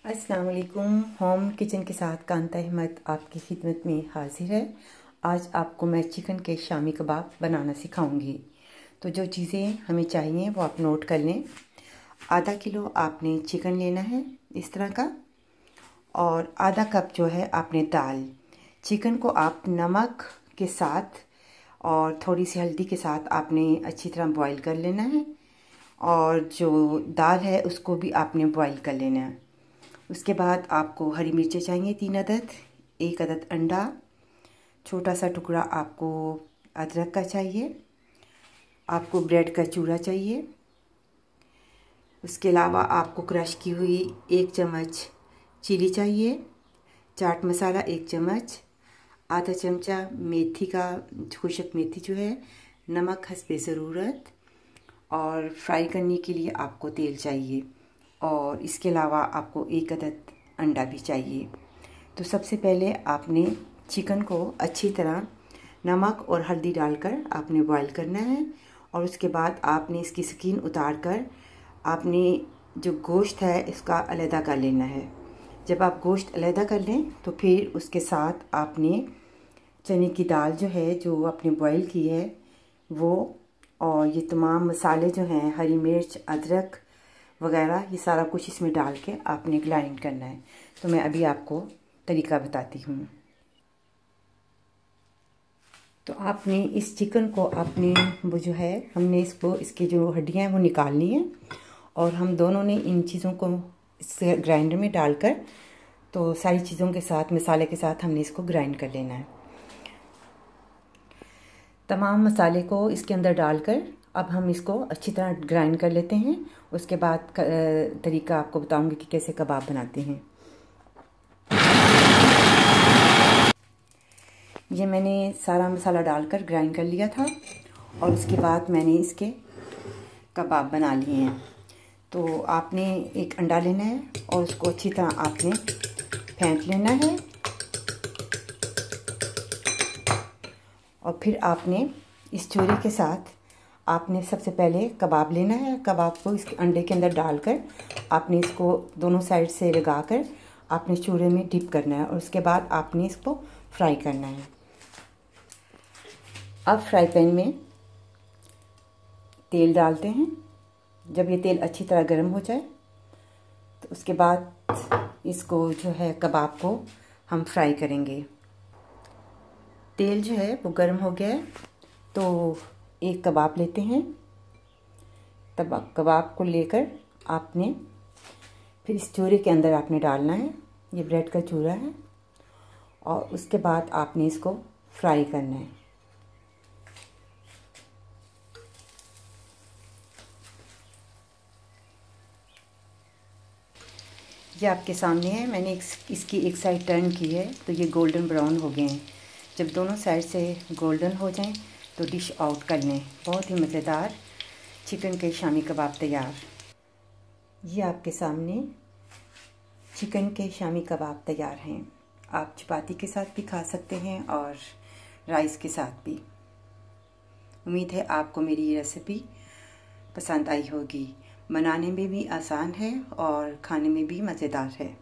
अस्सलाम वालेकुम। Home kitchen के साथ कांता अहमद आपकी खिदमत में हाजिर है। आज आपको मैं चिकन के शामी कबाब बनाना सिखाऊंगी। तो जो चीज़ें हमें चाहिए वो आप नोट कर लें। आधा किलो आपने चिकन लेना है इस तरह का, और आधा कप जो है आपने दाल। चिकन को आप नमक के साथ और थोड़ी सी हल्दी के साथ आपने अच्छी तरह बॉईल कर लेना है, और जो दाल है उसको भी आपने बॉईल कर लेना है। उसके बाद आपको हरी मिर्चें चाहिए 3 अदद, 1 अदद अंडा, छोटा सा टुकड़ा आपको अदरक का चाहिए, आपको ब्रेड का चूरा चाहिए। उसके अलावा आपको क्रश की हुई 1 चम्मच चिली चाहिए, चाट मसाला 1 चम्मच, आधा चमचा मेथी का खुशक मेथी जो है, नमक हस्बे ज़रूरत, और फ्राई करने के लिए आपको तेल चाहिए, और इसके अलावा आपको 1 अदद अंडा भी चाहिए। तो सबसे पहले आपने चिकन को अच्छी तरह नमक और हल्दी डालकर आपने बॉईल करना है, और उसके बाद आपने इसकी स्किन उतार कर आपने जो गोश्त है इसका अलहदा कर लेना है। जब आप गोश्त अलहदा कर लें तो फिर उसके साथ आपने चने की दाल जो है जो आपने बॉईल की है वो, और ये तमाम मसाले जो हैं हरी मिर्च अदरक वगैरह, ये सारा कुछ इसमें डाल के आपने ग्राइंड करना है। तो मैं अभी आपको तरीका बताती हूँ। तो आपने इस चिकन को आपने वो जो है हमने इसको इसकी जो हड्डियाँ हैं वो निकालनी है, और हम दोनों ने इन चीज़ों को इस ग्राइंडर में डालकर तो सारी चीज़ों के साथ मसाले के साथ हमने इसको ग्राइंड कर लेना है। तमाम मसाले को इसके अंदर डालकर अब हम इसको अच्छी तरह ग्राइंड कर लेते हैं। उसके बाद तरीका आपको बताऊंगी कि कैसे कबाब बनाते हैं। ये मैंने सारा मसाला डालकर ग्राइंड कर लिया था, और उसके बाद मैंने इसके कबाब बना लिए हैं। तो आपने एक अंडा लेना है और उसको अच्छी तरह आपने फेंट लेना है, और फिर आपने इस छुरी के साथ आपने सबसे पहले कबाब लेना है। कबाब को इसके अंडे के अंदर डालकर आपने इसको दोनों साइड से लगाकर आपने चूरे में डिप करना है, और उसके बाद आपने इसको फ्राई करना है। अब फ्राई पैन में तेल डालते हैं। जब ये तेल अच्छी तरह गर्म हो जाए तो उसके बाद इसको जो है कबाब को हम फ्राई करेंगे। तेल जो है वो गर्म हो गया है, तो एक कबाब लेते हैं। तब कबाब को लेकर आपने फिर इस चूरे के अंदर आपने डालना है। ये ब्रेड का चूरा है, और उसके बाद आपने इसको फ्राई करना है। ये आपके सामने है। मैंने इसकी एक साइड टर्न की है तो ये गोल्डन ब्राउन हो गए हैं। जब दोनों साइड से गोल्डन हो जाएं तो डिश आउट कर लें। बहुत ही मज़ेदार चिकन के शामी कबाब तैयार। ये आपके सामने चिकन के शामी कबाब तैयार हैं। आप चपाती के साथ भी खा सकते हैं और राइस के साथ भी। उम्मीद है आपको मेरी ये रेसिपी पसंद आई होगी। बनाने में भी आसान है और खाने में भी मज़ेदार है।